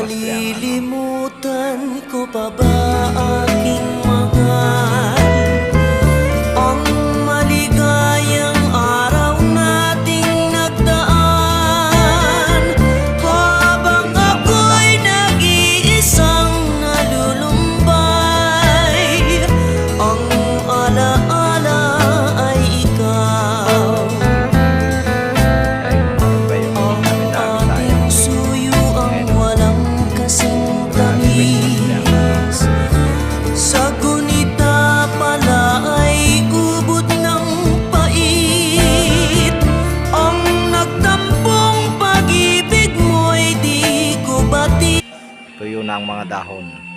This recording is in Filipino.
Malilimutan ko pa ba aking mahal, ang maligayang araw nating nagdaan, habang ako'y nag-iisang nalulumbay. Ang alaala ay ikaw, ang ating suyo ang walang kasing tamis. Sa gunita pala ay ubod ng pait, ang nagtampong pag-ibig mo'y di ko bati. Tuyo na ang mga dahon.